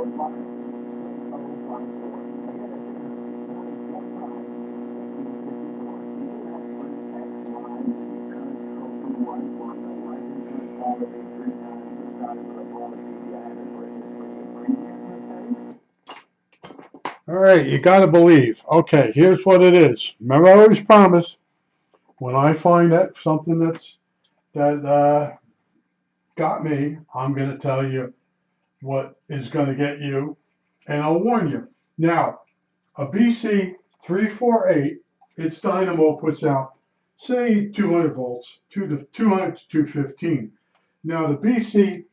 All right, you got to believe. Okay, here's what it is. Remember, I always promise when I find that something that got me, I'm going to tell you what is going to get you, and I'll warn you. Now, a BC 348, its dynamo puts out, say, 200 volts, 200 to 215. Now, the BC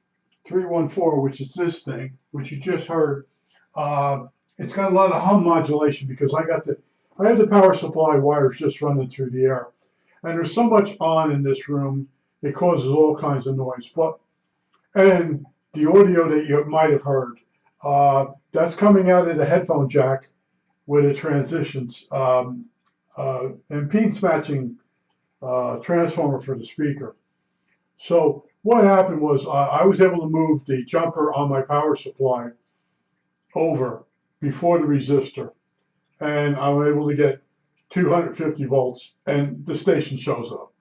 314, which is this thing, which you just heard, it's got a lot of hum modulation because I have the power supply wires just running through the air, and there's so much on in this room, it causes all kinds of noise. And the audio that you might have heard, that's coming out of the headphone jack with the transitions, impedance matching transformer for the speaker. So what happened was I was able to move the jumper on my power supply over before the resistor, and I'm able to get 250 volts, and the station shows up.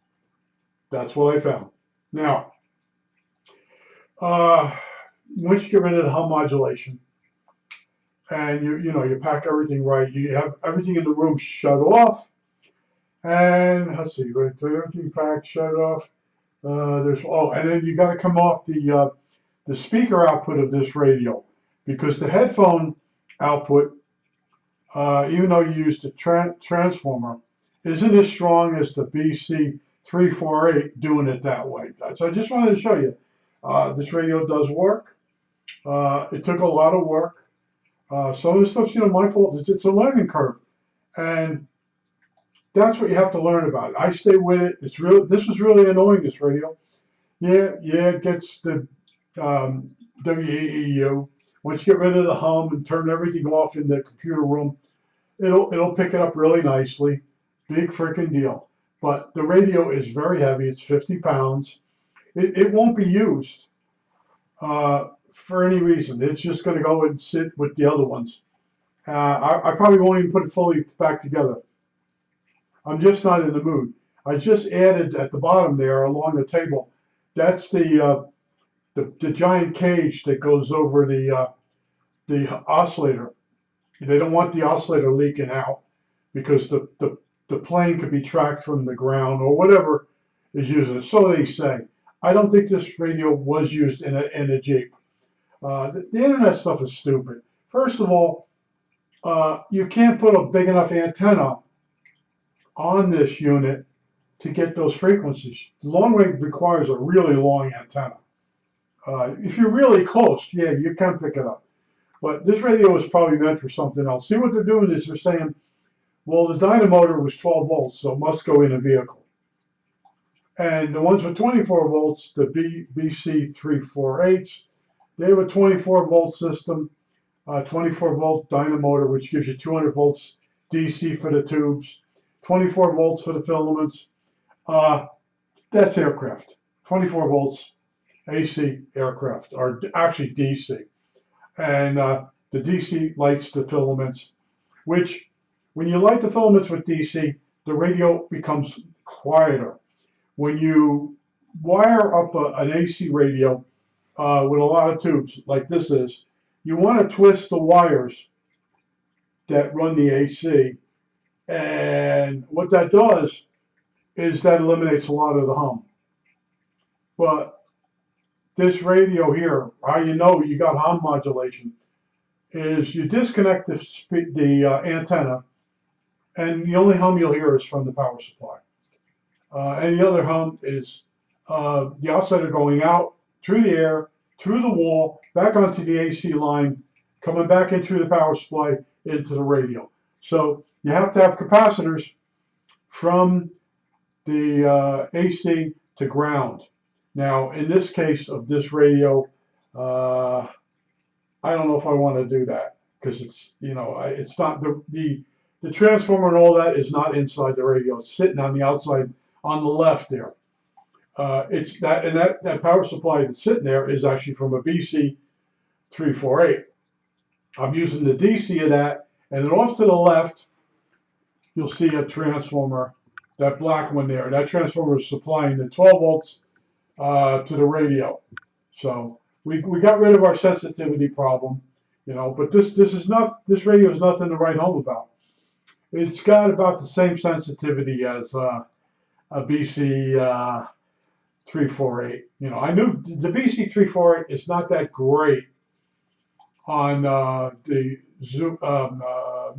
That's what I found. Now, once you get rid of the hum modulation, and you pack everything right, you have everything in the room shut off, and let's see, right, everything packed, shut off. And then you got to come off the speaker output of this radio, because the headphone output, even though you use the transformer, isn't as strong as the BC 348 doing it that way. So I just wanted to show you, this radio does work. It took a lot of work. Some of the stuff's my fault. It's a learning curve, and that's what you have to learn about. I stay with it. This was really annoying, this radio. Yeah, it gets the WEEU. Once you get rid of the hum and turn everything off in the computer room, it'll pick it up really nicely. Big freaking deal. But the radio is very heavy. It's 50 pounds. It won't be used for any reason. It's just going to go and sit with the other ones. I probably won't even put it fully back together. I'm just not in the mood. I just added at the bottom there along the table. That's the giant cage that goes over the oscillator. They don't want the oscillator leaking out because the plane could be tracked from the ground or whatever is using it. So they say. I don't think this radio was used in a Jeep. The internet stuff is stupid. First of all, you can't put a big enough antenna on this unit to get those frequencies. Long range requires a really long antenna. If you're really close, yeah, you can pick it up. But this radio is probably meant for something else. See what they're doing is they're saying, well, the dynamotor was 12 volts, so it must go in a vehicle. And the ones with 24 volts, the BC 348s, they have a 24 volt system, 24 volt dynamotor, which gives you 200 volts DC for the tubes, 24 volts for the filaments. That's aircraft. 24 volts AC aircraft, or actually DC. And the DC lights the filaments, which when you light the filaments with DC, the radio becomes quieter. When you wire up an AC radio with a lot of tubes, like this is, you want to twist the wires that run the AC. And what that does is that eliminates a lot of the hum. But this radio here, how you know you got hum modulation, is you disconnect the antenna, and the only hum you'll hear is from the power supply. And the other hum is the oscillator going out through the air, through the wall, back onto the AC line, coming back in through the power supply into the radio. So you have to have capacitors from the AC to ground. Now, in this case of this radio, I don't know if I want to do that because it's not the transformer and all that is not inside the radio. It's sitting on the outside on the left there. It's that power supply that's sitting there is actually from a BC 348. I'm using the DC of that, and then off to the left, you'll see a transformer, that black one there. That transformer is supplying the 12 volts to the radio. So we got rid of our sensitivity problem, but this radio is nothing to write home about. It's got about the same sensitivity as a BC 348. I knew the BC 348 is not that great on the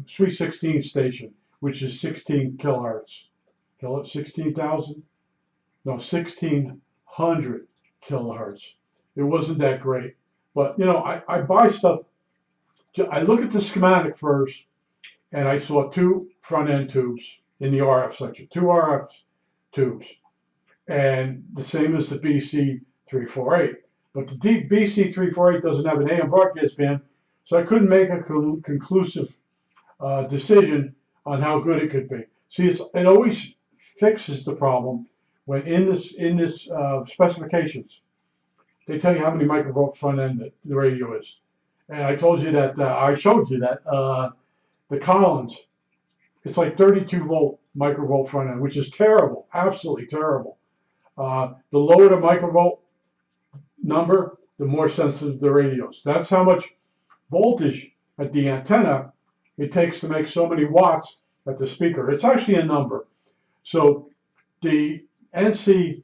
Sweet 16 station, which is 16 kilohertz. 16,000? No, 1600 kilohertz. It wasn't that great. But, I buy stuff. I look at the schematic first, and I saw two front end tubes in the RF section, two RF tubes, and the same as the BC 348. But the BC 348 doesn't have an AM broadcast band, so I couldn't make a conclusive decision on how good it could be. See, it always fixes the problem when in this specifications they tell you how many microvolt front end the radio is. And I told you that I showed you that the Collins, it's like 32 volt microvolt front end, which is terrible, absolutely terrible. The lower the microvolt number, the more sensitive the radios. That's how much voltage at the antenna it takes to make so many watts at the speaker. It's actually a number. So the NC57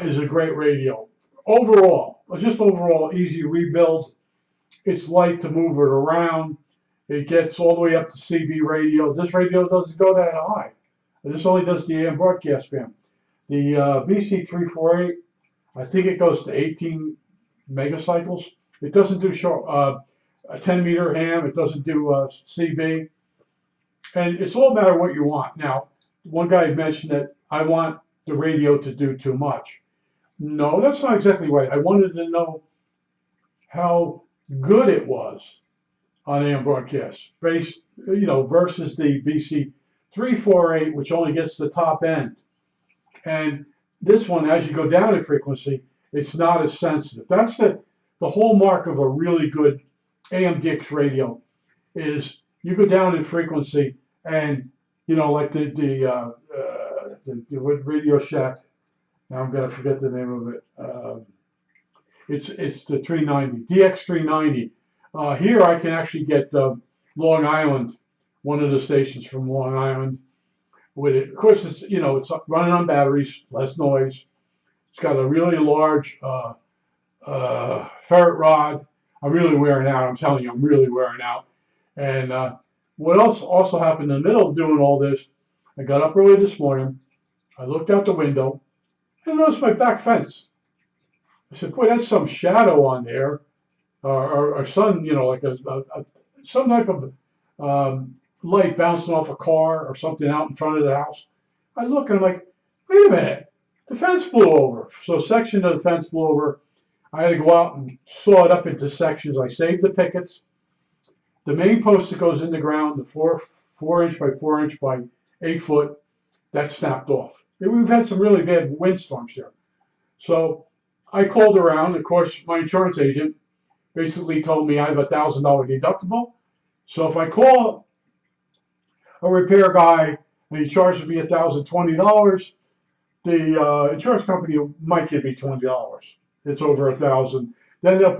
is a great radio. Overall, just overall easy rebuild. It's light to move it around. It gets all the way up to CB radio. This radio doesn't go that high. This only does the AM broadcast band. The BC348, I think it goes to 18 megacycles. It doesn't do short, a 10 meter ham. It doesn't do CB. And it's all a matter of what you want. Now, one guy mentioned that I want the radio to do too much. No, that's not exactly right. I wanted to know how good it was on AM broadcasts, versus the BC 348, which only gets the top end. And this one, as you go down in frequency, it's not as sensitive. That's the hallmark of a really good AM Dix radio, is you go down in frequency, and like the Radio Shack. Now I'm gonna forget the name of it. It's the 390, DX390. Here I can actually get Long Island, one of the stations from Long Island, with it. Of course, it's running on batteries, less noise. It's got a really large ferret rod. I'm really wearing out. I'm telling you, I'm really wearing out. And what else also happened in the middle of doing all this? I got up early this morning. I looked out the window and noticed my back fence. I said, "Boy, that's some shadow on there, or sun, like some type of light bouncing off a car or something out in front of the house." I look and I'm like, "Wait a minute, the fence blew over." So a section of the fence blew over. I had to go out and saw it up into sections. I saved the pickets. The main post that goes in the ground, the 4 inch by 4 inch by 8 foot, that snapped off. We've had some really bad windstorms here. So I called around. Of course, my insurance agent basically told me I have a $1,000 deductible. So if I call a repair guy and he charges me $1,020, the insurance company might give me $20. It's over $1,000. Then they'll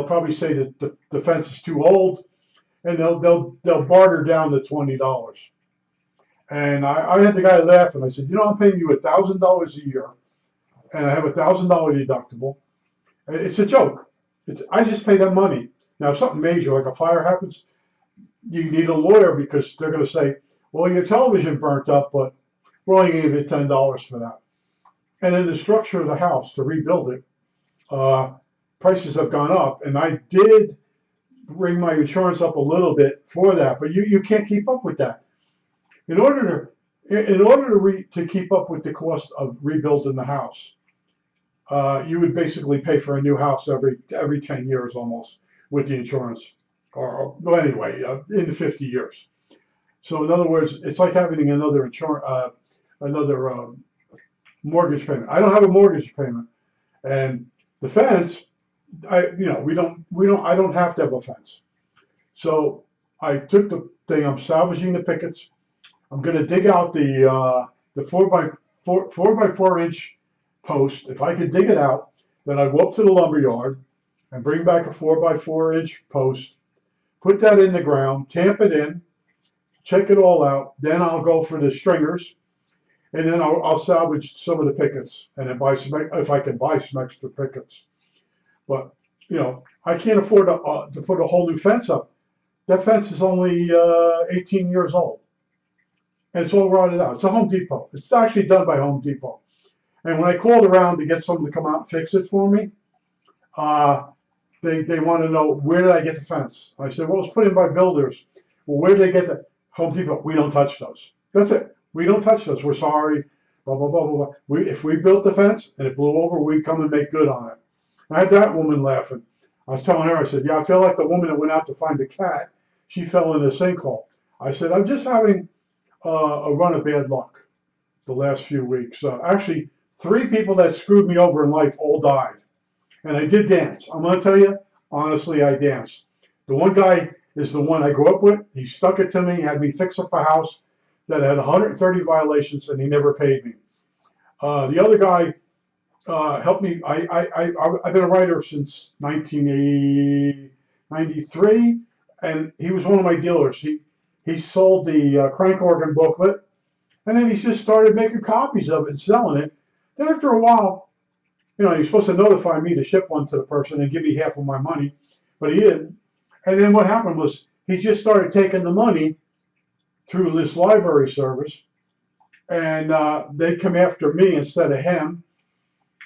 probably say that the fence is too old, and they'll barter down to $20. And I had the guy laughing. I said, I'm paying you $1,000 a year, and I have a $1,000 deductible. It's a joke. I just pay them money. Now, if something major like a fire happens, you need a lawyer, because they're going to say, "Well, your television burnt up, but we're only going to give you $10 for that." And then the structure of the house to rebuild it, prices have gone up, and I did bring my insurance up a little bit for that, but you can't keep up with that. In order to keep up with the cost of rebuilding the house, you would basically pay for a new house every 10 years almost with the insurance, well, anyway, in the 50 years. So in other words, it's like having another mortgage payment. I don't have a mortgage payment, and the fence, I don't have to have a fence. So I took the thing, I'm salvaging the pickets. I'm gonna dig out the 4 by 4 inch post. If I could dig it out, then I go up to the lumber yard and bring back a 4 by 4 inch post, put that in the ground, tamp it in, check it all out. Then I'll go for the stringers, and then I'll salvage some of the pickets, and then buy some if I can buy some extra pickets. But I can't afford to put a whole new fence up. That fence is only 18 years old, and it's all rotted out. It's a Home Depot. It's actually done by Home Depot. And when I called around to get someone to come out and fix it for me, uh, they want to know, where did I get the fence? I said, well, it's put in by builders. Well, where did they get the Home Depot? We don't touch those. That's it. We don't touch those. We're sorry. Blah blah blah blah blah. If we built the fence and it blew over, we'd come and make good on it. I had that woman laughing. I was telling her, I said, yeah, I feel like the woman that went out to find the cat. She fell in a sinkhole. I said, I'm just having a run of bad luck the last few weeks. Actually, 3 people that screwed me over in life all died. And I did dance. I'm going to tell you, honestly, I danced. The one guy is the one I grew up with. He stuck it to me, had me fix up a house that had 130 violations, and he never paid me. The other guy helped me. I've been a writer since 1993, and he was one of my dealers. He sold the crank organ booklet, and then he just started making copies of it and selling it. Then after a while, he's supposed to notify me to ship one to the person and give me half of my money, but he didn't. And then what happened was he just started taking the money through this library service, and they come after me instead of him.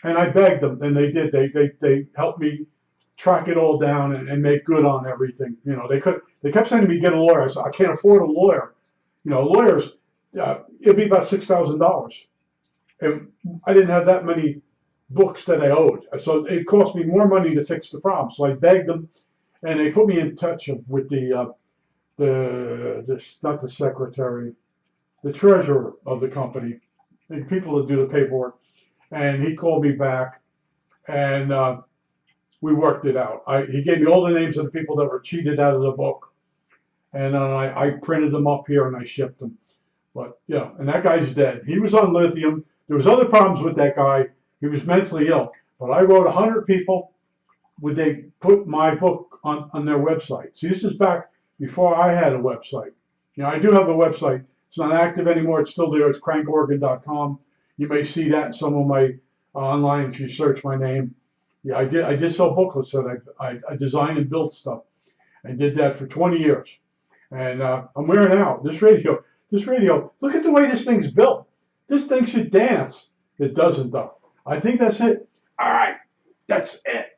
And I begged them, and they did. They helped me track it all down and make good on everything. They kept saying to me, get a lawyer. I said, I can't afford a lawyer. Lawyers, it'd be about $6,000, and I didn't have that many books that I owed, so it cost me more money to fix the problem. So I begged them, and they put me in touch with the not the secretary, the treasurer of the company, the people that do the paperwork. And he called me back, and we worked it out. He gave me all the names of the people that were cheated out of the book, and I printed them up here and I shipped them. But and that guy's dead. He was on lithium. There was other problems with that guy. He was mentally ill. But I wrote 100 people. Would they put my book on their website? See, this is back before I had a website. I do have a website. It's not active anymore. It's still there. It's crankorgan.com. You may see that in some of my online if you search my name. Yeah, I did sell booklets that I designed and built stuff. I did that for 20 years. And I'm wearing out. This radio, look at the way this thing's built. This thing should dance. It doesn't, though. I think that's it. All right, that's it.